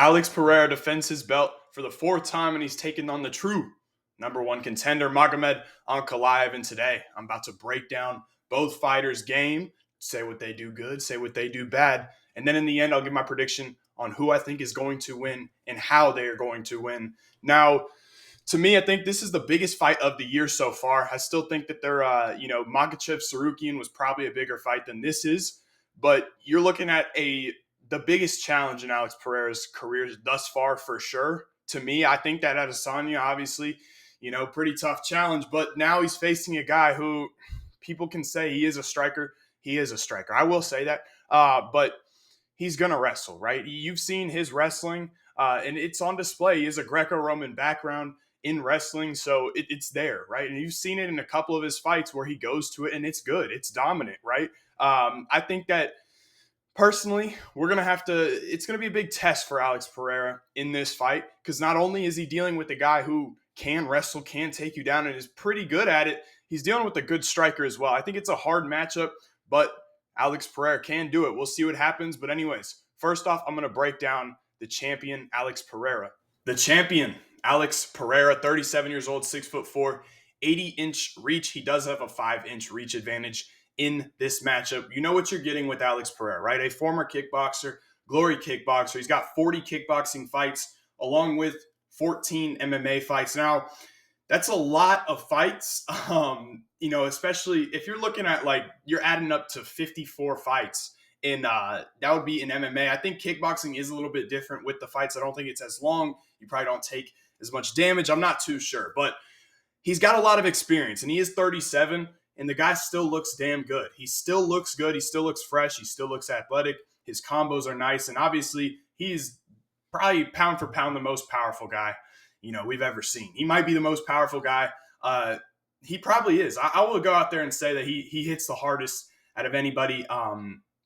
Alex Pereira defends his belt for the fourth time, and he's taken on the true number one contender, Magomed Ankalaev. And today, I'm about to break down both fighters' game, say what they do good, say what they do bad, and then in the end, I'll give my prediction on who I think is going to win and how they are going to win. Now, to me, I think this is the biggest fight of the year so far. I still think that Makhachev Sarukian was probably a bigger fight than this is, but you're looking at the biggest challenge in Alex Pereira's career thus far for sure. To me, I think that Adesanya, obviously, pretty tough challenge, but now he's facing a guy who people can say he is a striker. He is a striker. I will say that, but he's gonna wrestle, right? You've seen his wrestling, and it's on display. He has a Greco-Roman background in wrestling, so it's there, right? And you've seen it in a couple of his fights where he goes to it and it's good, it's dominant, right? I think that personally, it's gonna be a big test for Alex Pereira in this fight because not only is he dealing with a guy who can wrestle, can take you down, and is pretty good at it, he's dealing with a good striker as well. I think it's a hard matchup, but Alex Pereira can do it. We'll see what happens. But anyways, first off, I'm going to break down the champion, Alex Pereira. The champion, Alex Pereira, 37 years old, 6'4", 80-inch reach. He does have a 5-inch reach advantage in this matchup. You know what you're getting with Alex Pereira, right? A former kickboxer, glory kickboxer. He's got 40 kickboxing fights along with 14 MMA fights. Now, that's a lot of fights, especially if you're looking at you're adding up to 54 fights in that would be in MMA. I think kickboxing is a little bit different with the fights. I don't think it's as long. You probably don't take as much damage. I'm not too sure, but he's got a lot of experience and he is 37 and the guy still looks damn good. He still looks good. He still looks fresh. He still looks athletic. His combos are nice. And obviously he's probably pound for pound the most powerful guy we've ever seen. He might be the most powerful guy. He probably is. I will go out there and say that he hits the hardest out of anybody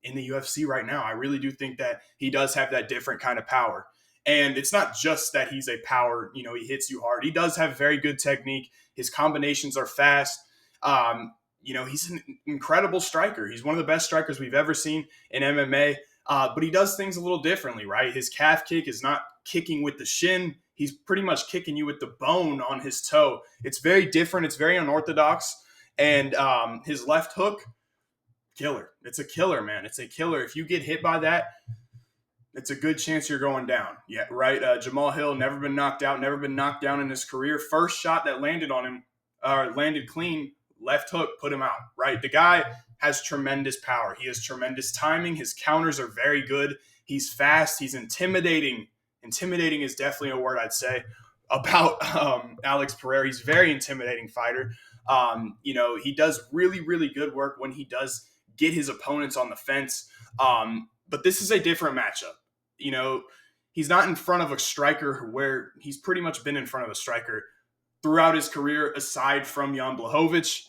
in the UFC right now. I really do think that he does have that different kind of power. And it's not just that he's a power, he hits you hard. He does have very good technique. His combinations are fast. He's an incredible striker. He's one of the best strikers we've ever seen in MMA. But he does things a little differently, right? His calf kick is not kicking with the shin. He's pretty much kicking you with the bone on his toe. It's very different. It's very unorthodox. And his left hook, killer. It's a killer, man. It's a killer. If you get hit by that, it's a good chance you're going down. Yeah, right? Jamal Hill, never been knocked out, never been knocked down in his career. First shot that landed on him, landed clean, left hook, put him out, right? The guy has tremendous power. He has tremendous timing. His counters are very good. He's fast. He's intimidating. Intimidating is definitely a word I'd say about Alex Pereira. He's a very intimidating fighter. He does really, really good work when he does get his opponents on the fence. But this is a different matchup. He's not in front of a striker where he's pretty much been in front of a striker throughout his career, aside from Jan Blachowicz,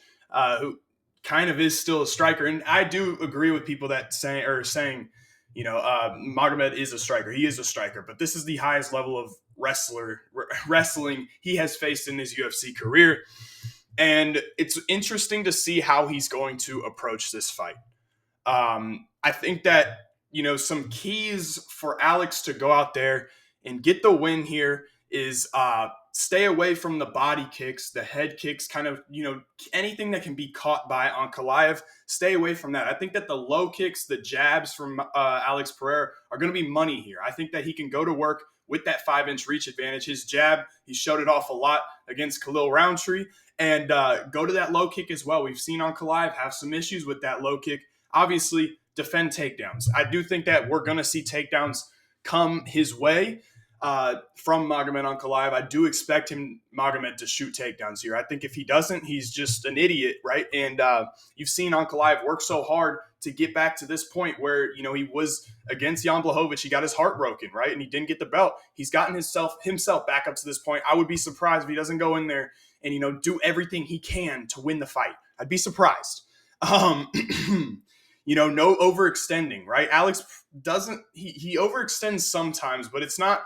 who kind of is still a striker. And I do agree with people that saying, Magomed is a striker. He is a striker, but this is the highest level of wrestling he has faced in his UFC career. And it's interesting to see how he's going to approach this fight. I think that, some keys for Alex to go out there and get the win here is stay away from the body kicks, the head kicks, kind of, anything that can be caught by Ankalaev, stay away from that. I think that the low kicks, the jabs from Alex Pereira are going to be money here. I think that he can go to work with that 5-inch reach advantage. His jab, he showed it off a lot against Khalil Roundtree, and go to that low kick as well. We've seen Ankalaev have some issues with that low kick. Obviously, defend takedowns. I do think that we're going to see takedowns come his way from Magomed Ankalaev. I do expect Magomed, to shoot takedowns here. I think if he doesn't, he's just an idiot, right? And you've seen Ankalaev work so hard to get back to this point where, he was against Jan Blachowicz. He got his heart broken, right? And he didn't get the belt. He's gotten himself back up to this point. I would be surprised if he doesn't go in there and, do everything he can to win the fight. I'd be surprised. No overextending, right? Alex doesn't, he overextends sometimes, but it's not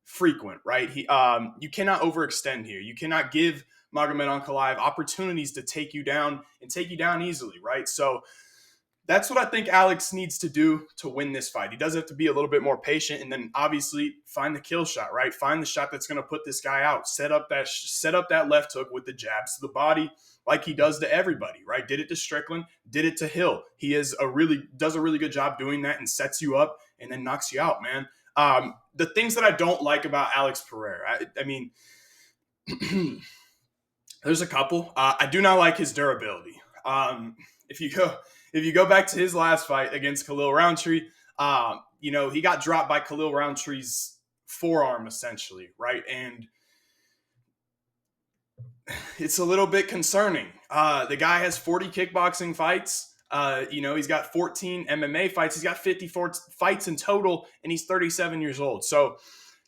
frequent, right? You cannot overextend here. You cannot give Magomed Ankalaev opportunities to take you down and take you down easily, right? So That's what I think Alex needs to do to win this fight. He does have to be a little bit more patient, and then obviously find the kill shot, right? Find the shot that's going to put this guy out. Set up that left hook with the jabs to the body, like he does to everybody, right? Did it to Strickland, did it to Hill. He does a really good job doing that and sets you up and then knocks you out, man. The things that I don't like about Alex Pereira, I mean, there's a couple. I do not like his durability. If you go back to his last fight against Khalil Roundtree, he got dropped by Khalil Roundtree's forearm essentially, right? And it's a little bit concerning. The guy has 40 kickboxing fights. He's got 14 MMA fights. He's got 54 fights in total, and he's 37 years old. So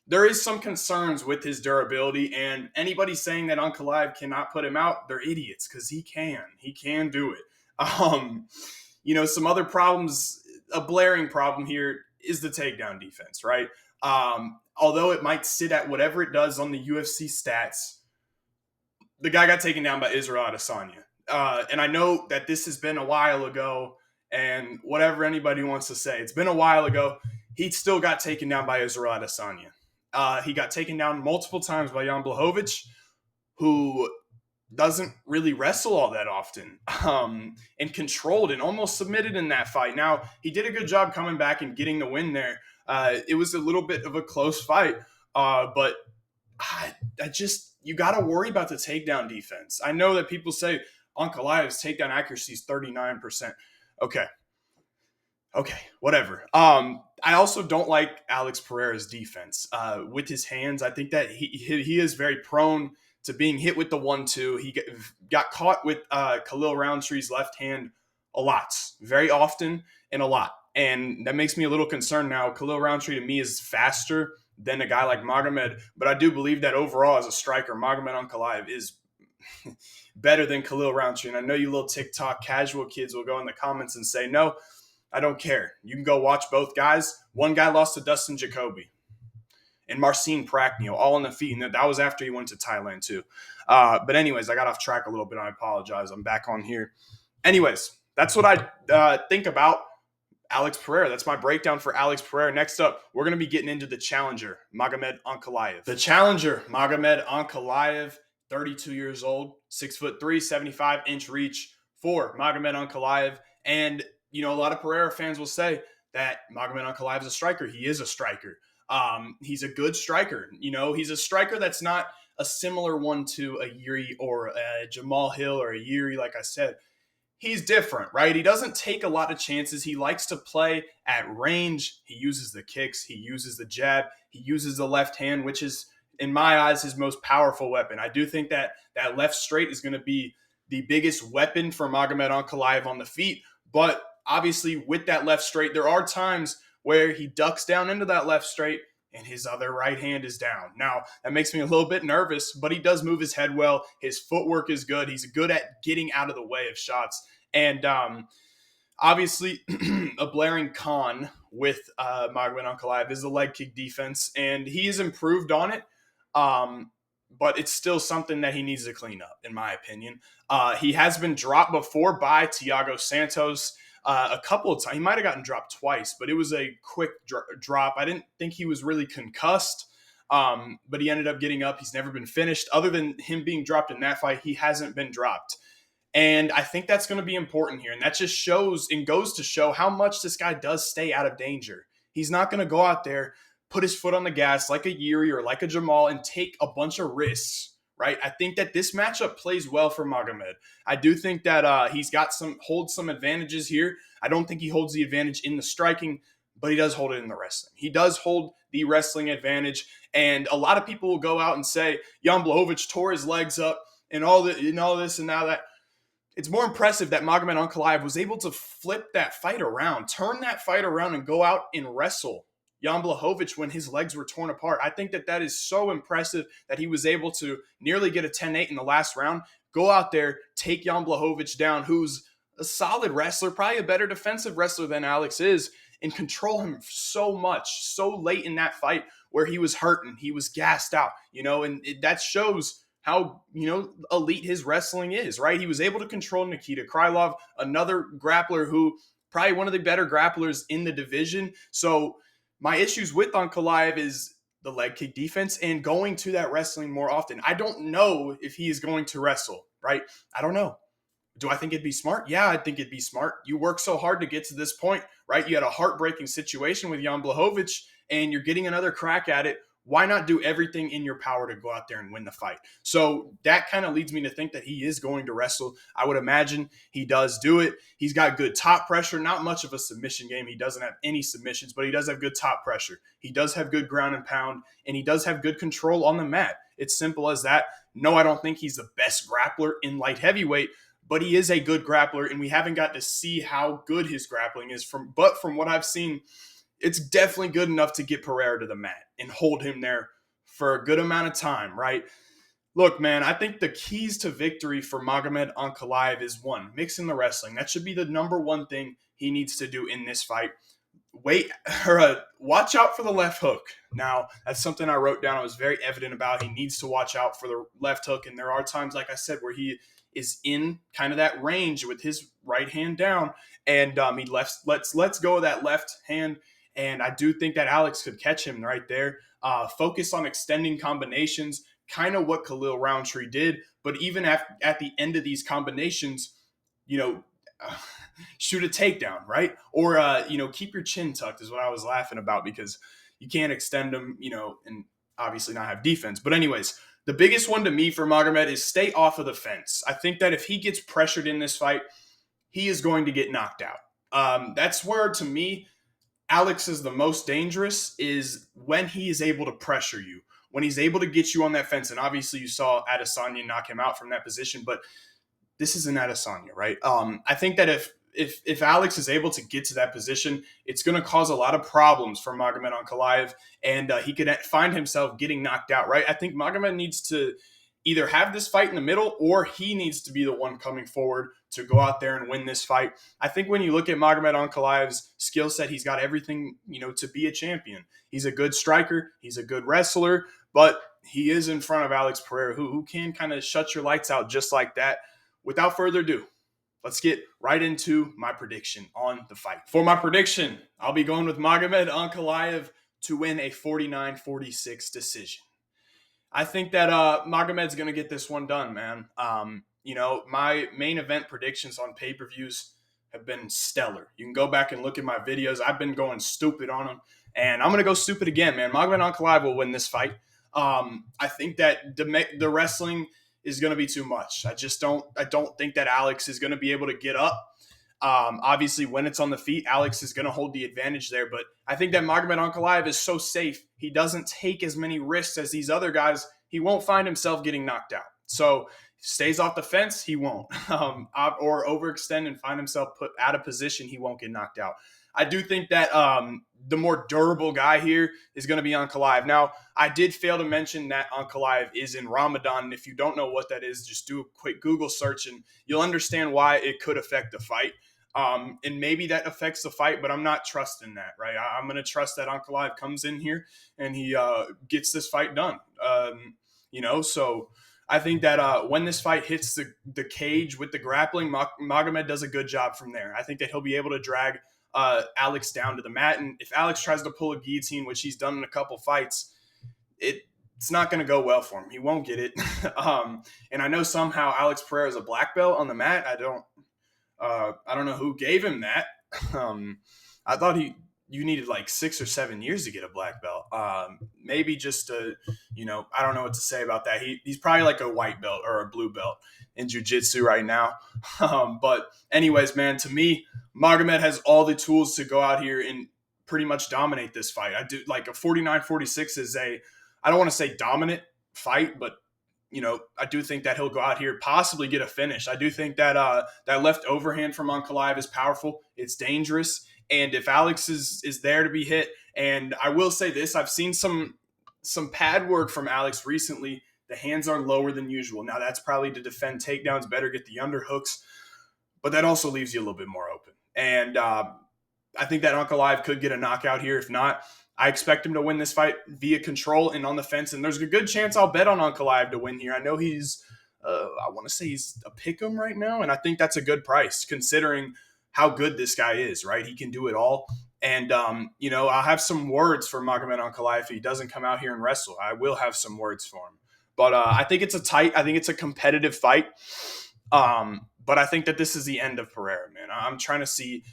there is some concerns with his durability, and anybody saying that Ankalaev cannot put him out, they're idiots, because he can do it. Some other problems, a blaring problem here is the takedown defense, right? Although it might sit at whatever it does on the UFC stats, the guy got taken down by Israel Adesanya. And I know that this has been a while ago, and whatever anybody wants to say, it's been a while ago. He still got taken down by Israel Adesanya. He got taken down multiple times by Jan Blachowicz, who doesn't really wrestle all that often, and controlled and almost submitted in that fight. Now, he did a good job coming back and getting the win there. It was a little bit of a close fight, but you got to worry about the takedown defense. I know that people say Ankalaev's takedown accuracy is 39%. Okay, whatever. I also don't like Alex Pereira's defense with his hands. I think that he is very prone to being hit with the 1-2. He got caught with Khalil Roundtree's left hand a lot, very often and a lot. And that makes me a little concerned now. Khalil Roundtree to me is faster than a guy like Magomed, but I do believe that overall as a striker, Magomed Ankalaev is better than Khalil Roundtree. And I know you little TikTok casual kids will go in the comments and say, no, I don't care. You can go watch both guys. One guy lost to Dustin Jacoby and Marcin Prachnio, all on the feet. And that was after he went to Thailand too. But anyways, I got off track a little bit. I apologize. I'm back on here. Anyways, that's what I think about Alex Pereira. That's my breakdown for Alex Pereira. Next up, we're going to be getting into the challenger, Magomed Ankalaev. The challenger, Magomed Ankalaev, 32 years old, 6'3", 75-inch reach for Magomed Ankalaev. And, a lot of Pereira fans will say that Magomed Ankalaev is a striker. He is a striker. He's a good striker. He's a striker that's not a similar one to a Yuri or a Jamal Hill or a Yuri, like I said. He's different, right? He doesn't take a lot of chances. He likes to play at range. He uses the kicks. He uses the jab. He uses the left hand, which is, in my eyes, his most powerful weapon. I do think that left straight is going to be the biggest weapon for Magomed Ankalaev on the feet. But obviously, with that left straight, there are times where he ducks down into that left straight and his other right hand is down. Now, that makes me a little bit nervous, but he does move his head well. His footwork is good. He's good at getting out of the way of shots. And obviously, a blaring con with Magomed Ankalaev is the leg kick defense, and he has improved on it. But it's still something that he needs to clean up, in my opinion. He has been dropped before by Thiago Santos a couple of times. He might have gotten dropped twice, but it was a quick drop. I didn't think he was really concussed, but he ended up getting up. He's never been finished. Other than him being dropped in that fight, he hasn't been dropped. And I think that's going to be important here. And that just shows and goes to show how much this guy does stay out of danger. He's not going to go out there, put his foot on the gas like a Yuri or like a Jamal and take a bunch of risks, right? I think that this matchup plays well for Magomed. I do think that he's got holds some advantages here. I don't think he holds the advantage in the striking, but he does hold it in the wrestling. He does hold the wrestling advantage. And a lot of people will go out and say, Jan Blachowicz tore his legs up and all this and now that. It's more impressive that Magomed Ankalaev was able to flip that fight around, turn that fight around and go out and wrestle Jan Blachowicz when his legs were torn apart. I think that is so impressive that he was able to nearly get a 10-8 in the last round, go out there, take Jan Blachowicz down, who's a solid wrestler, probably a better defensive wrestler than Alex is, and control him so much, so late in that fight where he was hurting, he was gassed out, and that shows how, elite his wrestling is, right? He was able to control Nikita Krylov, another grappler who probably one of the better grapplers in the division. So my issues with Ankalaev is the leg kick defense and going to that wrestling more often. I don't know if he is going to wrestle, right? I don't know. Do I think it'd be smart? Yeah, I think it'd be smart. You work so hard to get to this point, right? You had a heartbreaking situation with Jan Blachowicz, and you're getting another crack at it. Why not do everything in your power to go out there and win the fight? So that kind of leads me to think that he is going to wrestle. I would imagine he does do it. He's got good top pressure, not much of a submission game. He doesn't have any submissions, but he does have good top pressure. He does have good ground and pound, and he does have good control on the mat. It's simple as that. No, I don't think he's the best grappler in light heavyweight, but he is a good grappler, and we haven't got to see how good his grappling is. From what I've seen, it's definitely good enough to get Pereira to the mat and hold him there for a good amount of time, right? Look, man, I think the keys to victory for Magomed Ankalaev is one, mixing the wrestling. That should be the number one thing he needs to do in this fight. Watch out for the left hook. Now, that's something I wrote down. I was very evident about. He needs to watch out for the left hook, and there are times, like I said, where he is in kind of that range with his right hand down, and he lets go of that left hand. And I do think that Alex could catch him right there. Focus on extending combinations, kind of what Khalil Roundtree did. But even at the end of these combinations, shoot a takedown, right? Or, keep your chin tucked is what I was laughing about, because you can't extend them, and obviously not have defense. But anyways, the biggest one to me for Magomed is stay off of the fence. I think that if he gets pressured in this fight, he is going to get knocked out. That's where, to me, Alex is the most dangerous, is when he is able to pressure you, when he's able to get you on that fence. And obviously you saw Adesanya knock him out from that position, but this isn't Adesanya, right? I think that if Alex is able to get to that position, it's going to cause a lot of problems for Magomed Ankalaev, and he could find himself getting knocked out, right? I think Magomed needs to either have this fight in the middle, or he needs to be the one coming forward to go out there and win this fight. I think when you look at Magomed Ankalaev's skill set, he's got everything, to be a champion. He's a good striker. He's a good wrestler, but he is in front of Alex Pereira, who can kind of shut your lights out just like that. Without further ado, let's get right into my prediction on the fight. For my prediction, I'll be going with Magomed Ankalaev to win a 49-46 decision. I think that Magomed's going to get this one done, man. My main event predictions on pay-per-views have been stellar. You can go back and look at my videos. I've been going stupid on them, and I'm going to go stupid again, man. Magomed Ankalaev will win this fight. I think that the wrestling is going to be too much. I don't think that Alex is going to be able to get up. Obviously, when it's on the feet, Alex is going to hold the advantage there. But I think that Magomed Ankalaev is so safe. He doesn't take as many risks as these other guys. He won't find himself getting knocked out. So stays off the fence, he won't. Or overextend and find himself put out of position, he won't get knocked out. I do think that the more durable guy here is going to be Ankalaev. Now, I did fail to mention that Ankalaev is in Ramadan. And if you don't know what that is, just do a quick Google search and you'll understand why it could affect the fight. And maybe that affects the fight, but I'm not trusting that, right? I'm going to trust that Ankalaev comes in here and he gets this fight done. So I think that when this fight hits the cage with the grappling, Magomed does a good job from there. I think that he'll be able to drag Alex down to the mat. And if Alex tries to pull a guillotine, which he's done in a couple fights, it's not going to go well for him. He won't get it. And I know somehow Alex Pereira is a black belt on the mat. I don't know who gave him that. I thought you needed like 6 or 7 years to get a black belt. Maybe just I don't know what to say about that. He's probably like a white belt or a blue belt in jiu-jitsu right now. But anyways, man, to me, Magomed has all the tools to go out here and pretty much dominate this fight. I do like a 49-46 is I don't want to say dominant fight, but I do think that he'll go out here, possibly get a finish. I do think that that left overhand from Ankalaev is powerful. It's dangerous. And if Alex is there to be hit, and I will say this, I've seen some pad work from Alex recently. The hands are lower than usual. Now, that's probably to defend takedowns better, get the underhooks, but that also leaves you a little bit more open. And I think that Ankalaev could get a knockout here. If not, I expect him to win this fight via control and on the fence. And there's a good chance I'll bet on Ankalaev to win here. I know he's, I want to say he's a pick'em right now. And I think that's a good price considering how good this guy is, right? He can do it all. And, I'll have some words for Magomed Ankalaev if he doesn't come out here and wrestle. I will have some words for him. But I think it's a competitive fight. But I think that this is the end of Pereira, man. I'm trying to see,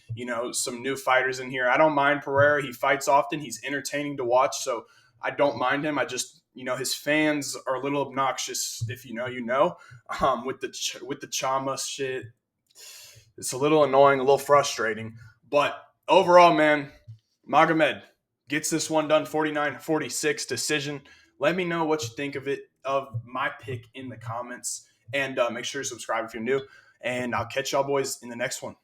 some new fighters in here. I don't mind Pereira. He fights often. He's entertaining to watch. So I don't mind him. I just, his fans are a little obnoxious. If you know, with the Chama shit, it's a little annoying, a little frustrating. But overall, man, Magomed gets this one done 49-46 decision. Let me know what you think of my pick in the comments. And make sure to subscribe if you're new. And I'll catch y'all boys in the next one.